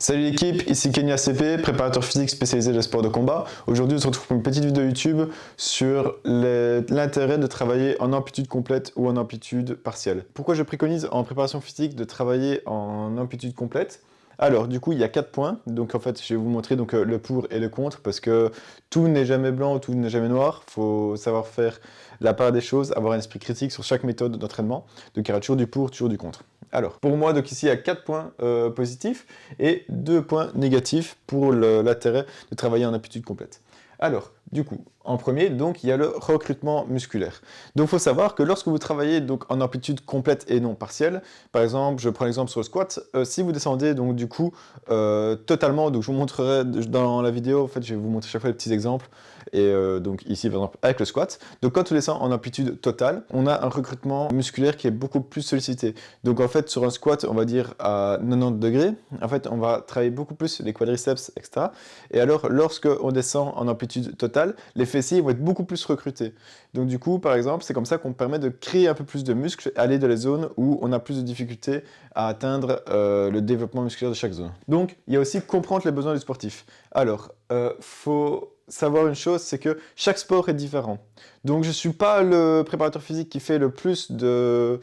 Salut l'équipe, ici Kenny ACP, préparateur physique spécialisé dans les sports de combat. Aujourd'hui, on se retrouve pour une petite vidéo YouTube sur l'intérêt de travailler en amplitude complète ou en amplitude partielle. Pourquoi je préconise en préparation physique de travailler en amplitude complète? Alors, du coup, il y a 4 points. Donc, en fait, je vais vous montrer donc, le pour et le contre parce que tout n'est jamais blanc, tout n'est jamais noir. Il faut savoir faire la part des choses, avoir un esprit critique sur chaque méthode d'entraînement. Donc, il y aura toujours du pour, toujours du contre. Alors, pour moi, donc ici, il y a 4 points positifs et 2 points négatifs pour l'intérêt de travailler en amplitude complète. Alors, du coup, en premier, donc, il y a le recrutement musculaire. Donc, il faut savoir que lorsque vous travaillez donc, en amplitude complète et non partielle, par exemple, je prends l'exemple sur le squat, si vous descendez donc du coup totalement, donc je vous montrerai dans la vidéo, en fait, je vais vous montrer chaque fois des petits exemples, et donc ici, par exemple, avec le squat. Donc, quand on descend en amplitude totale, on a un recrutement musculaire qui est beaucoup plus sollicité. Donc, en fait, sur un squat, on va dire à 90 degrés, en fait, on va travailler beaucoup plus les quadriceps, etc. Et alors, lorsque on descend en amplitude totale, les fessiers vont être beaucoup plus recrutés. Donc du coup, par exemple, c'est comme ça qu'on permet de créer un peu plus de muscles, aller dans les zones où on a plus de difficultés à atteindre le développement musculaire de chaque zone. Donc, il y a aussi comprendre les besoins du sportif. Alors, faut savoir une chose, c'est que chaque sport est différent. Donc, je ne suis pas le préparateur physique qui fait le plus de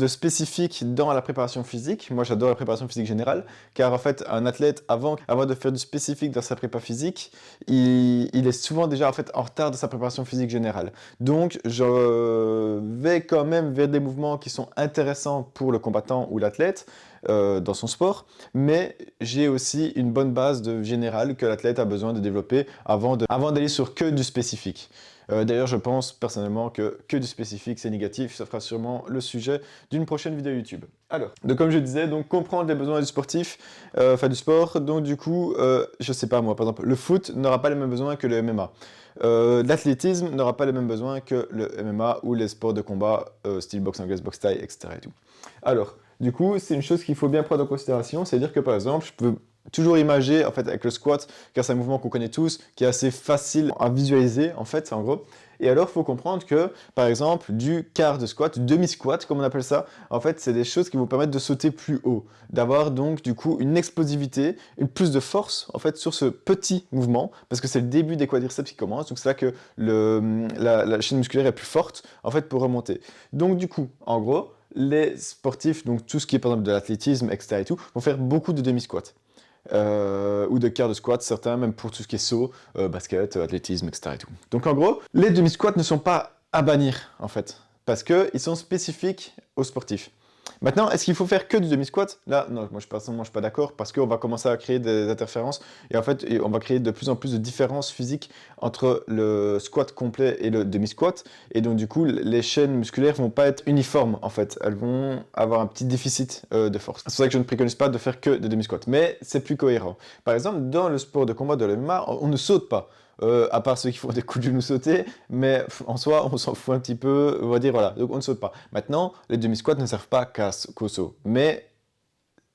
spécifique dans la préparation physique. Moi, j'adore la préparation physique générale, car en fait, un athlète, avant de faire du spécifique dans sa prépa physique, il est souvent déjà en fait en retard de sa préparation physique générale. Donc, je vais quand même vers des mouvements qui sont intéressants pour le combattant ou l'athlète dans son sport, mais j'ai aussi une bonne base de général que l'athlète a besoin de développer avant d'aller sur que du spécifique. D'ailleurs, je pense personnellement que du spécifique, c'est négatif. Ça fera sûrement le sujet d'une prochaine vidéo YouTube. Alors, donc comme je disais, donc comprendre les besoins du sportif, du sport. Donc du coup, je sais pas moi, par exemple, le foot n'aura pas les mêmes besoins que le MMA. L'athlétisme n'aura pas les mêmes besoins que le MMA ou les sports de combat, style boxe anglaise, boxe thaï, etc. et tout. Alors, du coup, c'est une chose qu'il faut bien prendre en considération, c'est-à-dire que par exemple, je peux toujours imager en fait avec le squat, car c'est un mouvement qu'on connaît tous, qui est assez facile à visualiser en fait, en gros. Et alors, il faut comprendre que, par exemple, du quart de squat, du demi-squat, comme on appelle ça, en fait, c'est des choses qui vous permettent de sauter plus haut, d'avoir donc du coup une explosivité, une plus de force en fait sur ce petit mouvement, parce que c'est le début des quadriceps qui commence, donc c'est là que la chaîne musculaire est plus forte en fait pour remonter. Donc du coup, en gros, les sportifs, donc tout ce qui est par exemple de l'athlétisme, etc. et tout, vont faire beaucoup de demi-squats. Ou de quart de squat, certains, même pour tout ce qui est saut, basket, athlétisme, etc. et tout. Donc en gros, les demi-squats ne sont pas à bannir, en fait, parce qu'ils sont spécifiques aux sportifs. Maintenant, est-ce qu'il faut faire que du demi-squat? Là, non, moi personnellement, je suis pas d'accord, parce qu'on va commencer à créer des interférences, et en fait, on va créer de plus en plus de différences physiques entre le squat complet et le demi-squat, et donc du coup, les chaînes musculaires vont pas être uniformes, en fait, elles vont avoir un petit déficit de force. C'est pour ça que je ne préconise pas de faire que des demi-squats, mais c'est plus cohérent. Par exemple, dans le sport de combat de l'MMA, on ne saute pas. À part ceux qui font des coups de genou sautés, mais en soi, on s'en fout un petit peu, on va dire voilà, donc on ne saute pas. Maintenant, les demi-squats ne servent pas qu'au saut, mais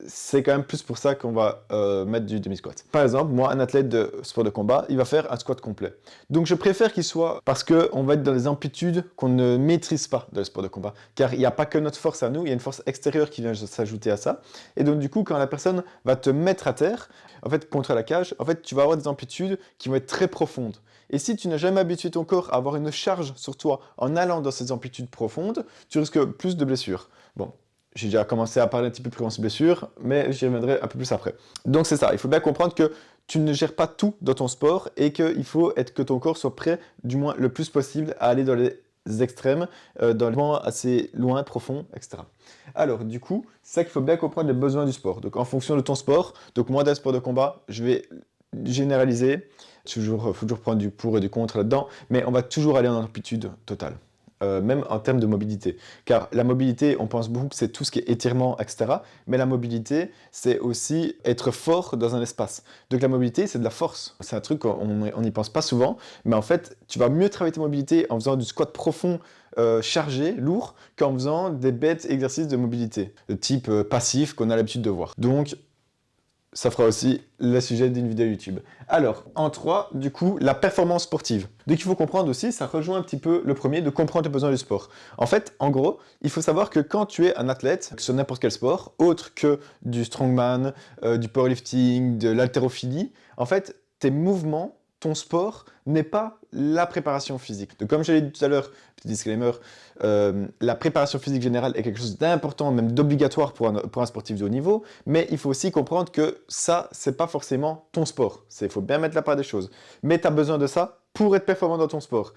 c'est quand même plus pour ça qu'on va mettre du demi-squat. Par exemple, moi, un athlète de sport de combat, il va faire un squat complet. Donc je préfère qu'il soit, parce qu'on va être dans des amplitudes qu'on ne maîtrise pas dans le sport de combat. Car il n'y a pas que notre force à nous, il y a une force extérieure qui vient s'ajouter à ça. Et donc du coup, quand la personne va te mettre à terre, en fait, contre la cage, en fait, tu vas avoir des amplitudes qui vont être très profondes. Et si tu n'as jamais habitué ton corps à avoir une charge sur toi en allant dans ces amplitudes profondes, tu risques plus de blessures. Bon, j'ai déjà commencé à parler un petit peu plus prévention blessure, mais j'y reviendrai un peu plus après. Donc c'est ça, il faut bien comprendre que tu ne gères pas tout dans ton sport et qu'il faut que ton corps soit prêt, du moins le plus possible, à aller dans les extrêmes, dans les moments assez loin, profonds, etc. Alors du coup, c'est ça qu'il faut bien comprendre les besoins du sport. Donc en fonction de ton sport, donc moi dans le sport de combat, je vais généraliser, faut toujours prendre du pour et du contre là-dedans, mais on va toujours aller en amplitude totale. Même en termes de mobilité. Car la mobilité, on pense beaucoup que c'est tout ce qui est étirement, etc. Mais la mobilité, c'est aussi être fort dans un espace. Donc la mobilité, c'est de la force. C'est un truc qu'on n'y pense pas souvent, mais en fait, tu vas mieux travailler ta mobilité en faisant du squat profond, chargé, lourd, qu'en faisant des bêtes exercices de mobilité, de type passif qu'on a l'habitude de voir. Donc, ça fera aussi le sujet d'une vidéo YouTube. Alors, en 3, du coup, la performance sportive. Donc il faut comprendre aussi, ça rejoint un petit peu le premier, de comprendre les besoins du sport. En fait, en gros, il faut savoir que quand tu es un athlète, sur n'importe quel sport, autre que du strongman, du powerlifting, de l'haltérophilie, en fait, tes mouvements, ton sport n'est pas la préparation physique. Donc comme je l'ai dit tout à l'heure, petit disclaimer, la préparation physique générale est quelque chose d'important, même d'obligatoire pour un sportif de haut niveau, mais il faut aussi comprendre que ça, c'est pas forcément ton sport. Il faut bien mettre la part des choses. Mais tu as besoin de ça pour être performant dans ton sport.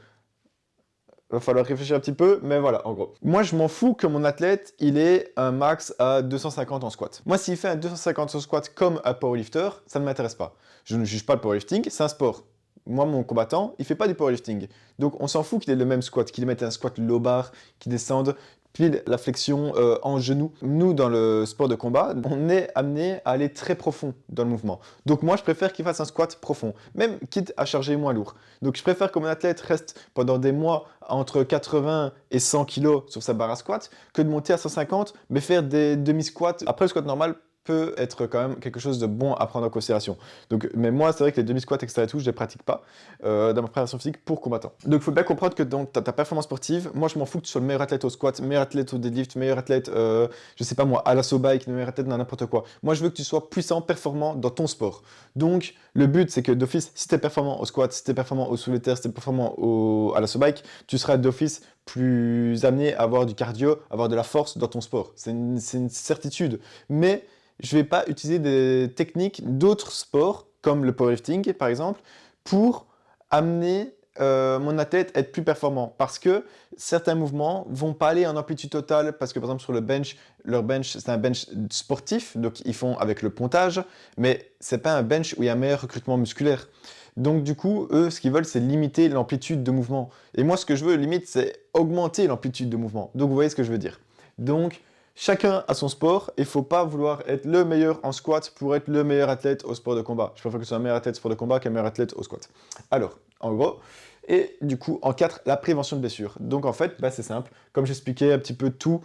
Il va falloir réfléchir un petit peu, mais voilà, en gros. Moi, je m'en fous que mon athlète, il ait un max à 250 en squat. Moi, s'il fait un 250 en squat comme un powerlifter, ça ne m'intéresse pas. Je ne juge pas le powerlifting, c'est un sport. Moi, mon combattant, il fait pas du powerlifting. Donc, on s'en fout qu'il ait le même squat, qu'il mette un squat low bar, qu'il descende pile la flexion en genou. Nous, dans le sport de combat, on est amené à aller très profond dans le mouvement. Donc moi, je préfère qu'il fasse un squat profond, même quitte à charger moins lourd. Donc je préfère que mon athlète reste pendant des mois entre 80 et 100 kg sur sa barre à squat, que de monter à 150, mais faire des demi-squats. Après, le squat normal peut être quand même quelque chose de bon à prendre en considération. Donc, mais moi, c'est vrai que les demi-squats, etc. et tout, je ne les pratique pas dans ma préparation physique pour combattant. Donc, il faut bien comprendre que dans ta performance sportive, moi, je m'en fous que tu sois le meilleur athlète au squat, meilleur athlète au deadlift, meilleur athlète, je sais pas moi, à l'assaut bike, meilleur athlète dans n'importe quoi. Moi, je veux que tu sois puissant, performant dans ton sport. Donc, le but, c'est que d'office, si tu es performant au squat, si tu es performant au soulevé de terre, si tu es performant à l'assaut bike, tu seras d'office plus amené à avoir du cardio, à avoir de la force dans ton sport. C'est une certitude. Mais je ne vais pas utiliser des techniques d'autres sports, comme le powerlifting par exemple, pour amener mon athlète à être plus performant. Parce que certains mouvements ne vont pas aller en amplitude totale, parce que par exemple sur le bench, leur bench c'est un bench sportif, donc ils font avec le pontage, mais ce n'est pas un bench où il y a un meilleur recrutement musculaire. Donc du coup, eux, ce qu'ils veulent, c'est limiter l'amplitude de mouvement. Et moi, ce que je veux, limite, c'est augmenter l'amplitude de mouvement. Donc vous voyez ce que je veux dire. Donc, chacun a son sport et il ne faut pas vouloir être le meilleur en squat pour être le meilleur athlète au sport de combat. Je préfère que ce soit un meilleur athlète au sport de combat qu'un meilleur athlète au squat. Alors, en gros, et du coup, en 4, la prévention de blessures. Donc en fait, c'est simple. Comme j'expliquais un petit peu tout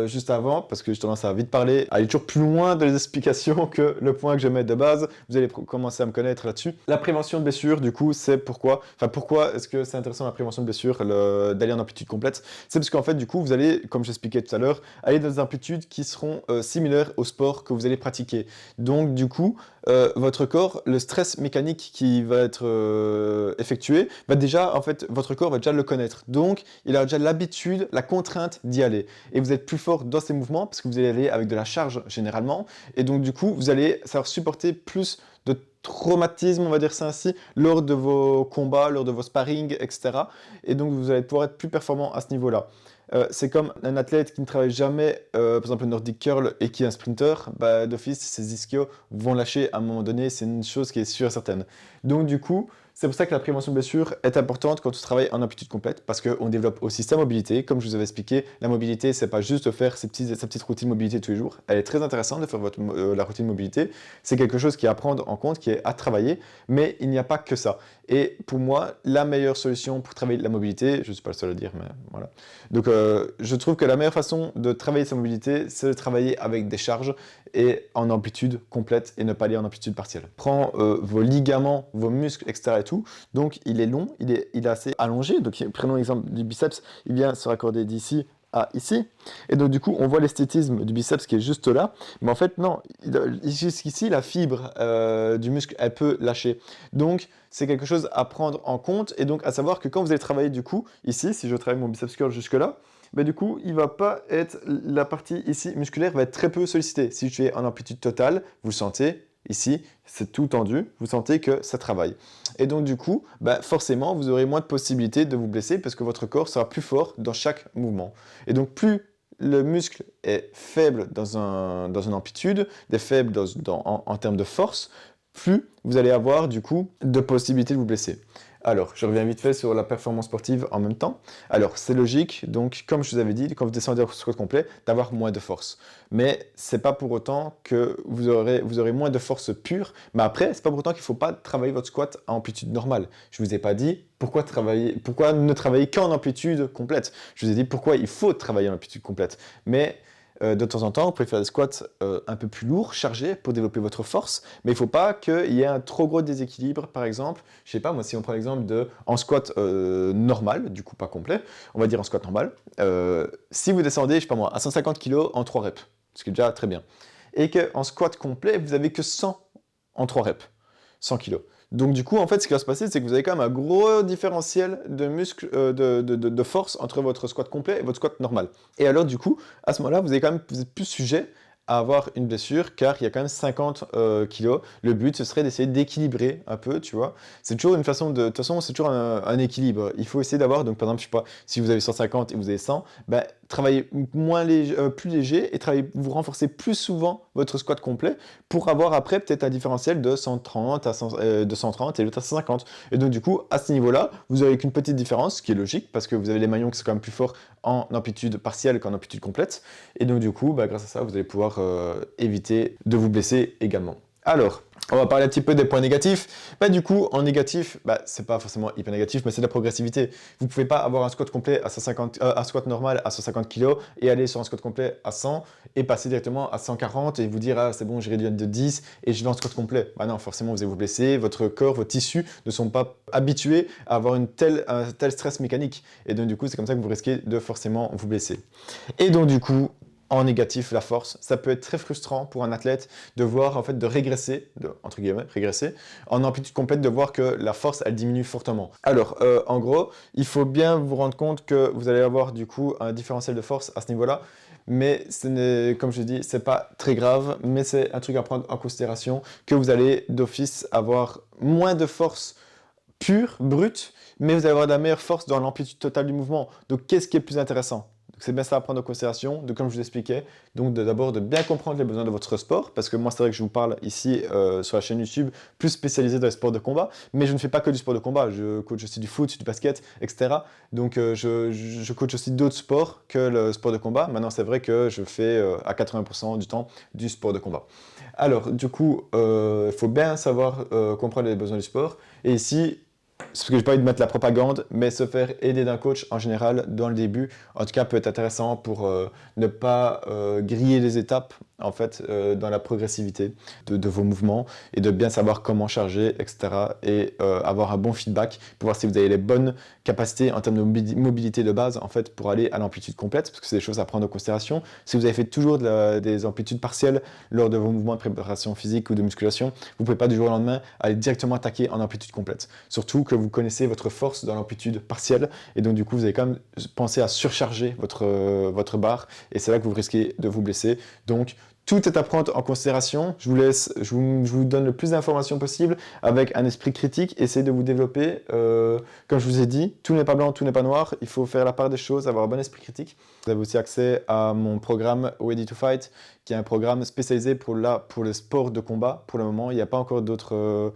juste avant, parce que j'ai tendance à vite parler, aller toujours plus loin dans les explications que le point que je mets de base. Vous allez commencer à me connaître là-dessus. La prévention de blessures, du coup, c'est pourquoi est-ce que c'est intéressant la prévention de blessures, d'aller en amplitude complète? C'est parce qu'en fait, du coup, vous allez, comme j'expliquais tout à l'heure, aller dans des amplitudes qui seront similaires au sport que vous allez pratiquer. Donc, du coup, votre corps, le stress mécanique qui va être effectué, en fait, votre corps va déjà le connaître. Donc, il a déjà l'habitude, la contrainte d'y aller. Et vous êtes plus fort dans ces mouvements parce que vous allez aller avec de la charge généralement. Et donc, du coup, vous allez savoir supporter plus de traumatisme, on va dire ça ainsi, lors de vos combats, lors de vos sparring, etc. Et donc, vous allez pouvoir être plus performant à ce niveau-là. C'est comme un athlète qui ne travaille jamais, par exemple le Nordic Curl et qui est un sprinter, d'office, ses ischios vont lâcher à un moment donné, c'est une chose qui est sûre et certaine. Donc du coup, c'est pour ça que la prévention de blessure est importante quand tu travailles en amplitude complète, parce qu'on développe aussi sa mobilité. Comme je vous avais expliqué, la mobilité, c'est pas juste de faire sa petite routine de mobilité tous les jours. Elle est très intéressante de faire la routine de mobilité. C'est quelque chose qui est à prendre en compte, qui est à travailler, mais il n'y a pas que ça. Et pour moi, la meilleure solution pour travailler la mobilité, je ne suis pas le seul à le dire, mais voilà. Donc, je trouve que la meilleure façon de travailler sa mobilité, c'est de travailler avec des charges et en amplitude complète et ne pas aller en amplitude partielle. Prends vos ligaments, vos muscles, etc. et tout. Donc, il est long, il est assez allongé. Donc, prenons l'exemple du biceps, il vient se raccorder d'ici à ici. Et donc, du coup, on voit l'esthétisme du biceps qui est juste là. Mais en fait, non, jusqu'ici, la fibre du muscle, elle peut lâcher. Donc, c'est quelque chose à prendre en compte. Et donc, à savoir que quand vous allez travailler, du coup, ici, si je travaille mon biceps curl jusque-là, du coup, il va pas être, la partie ici musculaire va être très peu sollicitée. Si je suis en amplitude totale, vous le sentez, ici, c'est tout tendu, vous sentez que ça travaille. Et donc du coup, forcément, vous aurez moins de possibilités de vous blesser parce que votre corps sera plus fort dans chaque mouvement. Et donc plus le muscle est faible dans une amplitude, faible en termes de force, plus vous allez avoir du coup de possibilités de vous blesser. Alors, je reviens vite fait sur la performance sportive en même temps. Alors, c'est logique, donc comme je vous avais dit, quand vous descendez au squat complet, d'avoir moins de force. Mais c'est pas pour autant que vous aurez moins de force pure. Mais après, c'est pas pour autant qu'il ne faut pas travailler votre squat à amplitude normale. Je vous ai pas dit pourquoi ne travailler qu'en amplitude complète. Je vous ai dit pourquoi il faut travailler en amplitude complète. Mais De temps en temps, vous pouvez faire des squats un peu plus lourds, chargés, pour développer votre force, mais il ne faut pas qu'il y ait un trop gros déséquilibre. Par exemple, je sais pas, moi, si on prend l'exemple en squat normal, du coup pas complet, on va dire en squat normal, si vous descendez, je sais pas moi, à 150 kg en 3 reps, ce qui est déjà très bien, et qu'en squat complet, vous avez que 100 en 3 reps, 100 kg. Donc du coup, en fait, ce qui va se passer, c'est que vous avez quand même un gros différentiel de muscle, de force entre votre squat complet et votre squat normal. Et alors du coup, à ce moment-là, vous êtes plus sujet à avoir une blessure, car il y a quand même 50 kilos. Le but, ce serait d'essayer d'équilibrer un peu, tu vois. C'est toujours une façon de... De toute façon, c'est toujours un équilibre. Il faut essayer d'avoir, donc par exemple, je sais pas, si vous avez 150 et vous avez 100, ben, travaillez plus léger et vous renforcez plus souvent votre squat complet pour avoir après peut-être un différentiel de 130 de 130 et l'autre à 150. Et donc du coup, à ce niveau-là, vous avez qu'une petite différence, ce qui est logique, parce que vous avez les maillons qui sont quand même plus forts en amplitude partielle qu'en amplitude complète. Et donc du coup, bah, grâce à ça, vous allez pouvoir éviter de vous blesser également. Alors, on va parler un petit peu des points négatifs. Bah, du coup, en négatif, bah, c'est pas forcément hyper négatif, mais c'est de la progressivité. Vous pouvez pas avoir un squat complet à 150, un squat normal à 150 kg et aller sur un squat complet à 100 et passer directement à 140 et vous dire ah c'est bon, j'ai réduit de 10 et je vais en squat complet. Bah non, forcément vous allez vous blesser, votre corps, vos tissus ne sont pas habitués à avoir un tel stress mécanique. Et donc du coup, c'est comme ça que vous risquez de forcément vous blesser. Et donc du coup, en négatif, la force, ça peut être très frustrant pour un athlète de voir en fait de régresser, entre guillemets, régresser, en amplitude complète, de voir que la force, elle diminue fortement. Alors, en gros, il faut bien vous rendre compte que vous allez avoir du coup un différentiel de force à ce niveau-là, mais ce n'est, comme je dis, c'est pas très grave, mais c'est un truc à prendre en considération, que vous allez d'office avoir moins de force pure, brute, mais vous allez avoir de la meilleure force dans l'amplitude totale du mouvement. Donc, qu'est-ce qui est le plus intéressant? C'est bien ça à prendre en considération, comme je vous l'expliquais, donc d'abord de bien comprendre les besoins de votre sport, parce que moi c'est vrai que je vous parle ici sur la chaîne YouTube plus spécialisée dans les sports de combat, mais je ne fais pas que du sport de combat, je coach aussi du foot, du basket, etc. Donc je coach aussi d'autres sports que le sport de combat. Maintenant c'est vrai que je fais à 80% du temps du sport de combat. Alors du coup, il faut bien savoir comprendre les besoins du sport, et ici, parce que j'ai pas envie de mettre la propagande, mais se faire aider d'un coach en général dans le début, en tout cas, peut être intéressant pour ne pas griller les étapes en fait dans la progressivité de vos mouvements et de bien savoir comment charger, etc. Et avoir un bon feedback pour voir si vous avez les bonnes capacités en termes de mobilité de base en fait pour aller à l'amplitude complète, parce que c'est des choses à prendre en considération. Si vous avez fait toujours des amplitudes partielles lors de vos mouvements de préparation physique ou de musculation, vous ne pouvez pas du jour au lendemain aller directement attaquer en amplitude complète. Surtout que vous connaissez votre force dans l'amplitude partielle et donc du coup vous avez quand même pensé à surcharger votre barre et c'est là que vous risquez de vous blesser. Donc tout est à prendre en considération. Je vous donne le plus d'informations possible avec un esprit critique. Essayez de vous développer. Comme je vous ai dit, tout n'est pas blanc, tout n'est pas noir. Il faut faire la part des choses, avoir un bon esprit critique. Vous avez aussi accès à mon programme Ready to Fight, qui est un programme spécialisé pour le sport de combat. Pour le moment, il n'y a pas encore d'autres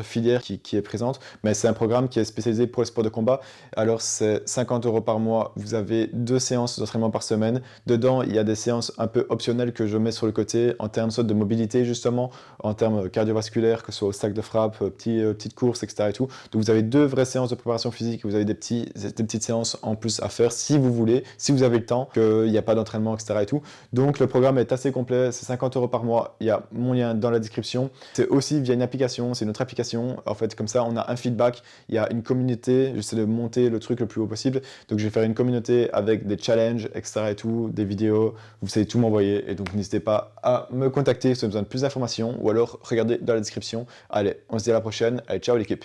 filières qui est présente, mais c'est un programme qui est spécialisé pour le sport de combat. Alors, c'est 50 € par mois. Vous avez 2 séances d'entraînement par semaine. Dedans, il y a des séances un peu optionnelles que je mets sur le côté en termes de mobilité, justement, en termes cardiovasculaires, que ce soit au sac de frappe, petites courses, etc. Et tout. Donc, vous avez 2 vraies séances de préparation physique. Vous avez des petites séances en plus à faire si vous voulez, si vous avez le temps, qu'il n'y a pas d'entraînement, etc. Et tout. Donc, le programme est assez complet. C'est 50 € par mois. Il y a mon lien dans la description. C'est aussi via une application. C'est notre application. En fait, comme ça, on a un feedback. Il y a une communauté. J'essaie de monter le truc le plus haut possible. Donc, je vais faire une communauté avec des challenges, etc. et tout, des vidéos. Vous savez tout m'envoyer. Et donc, n'hésitez pas à me contacter si vous avez besoin de plus d'informations ou alors regardez dans la description. Allez, on se dit à la prochaine. Allez, ciao l'équipe.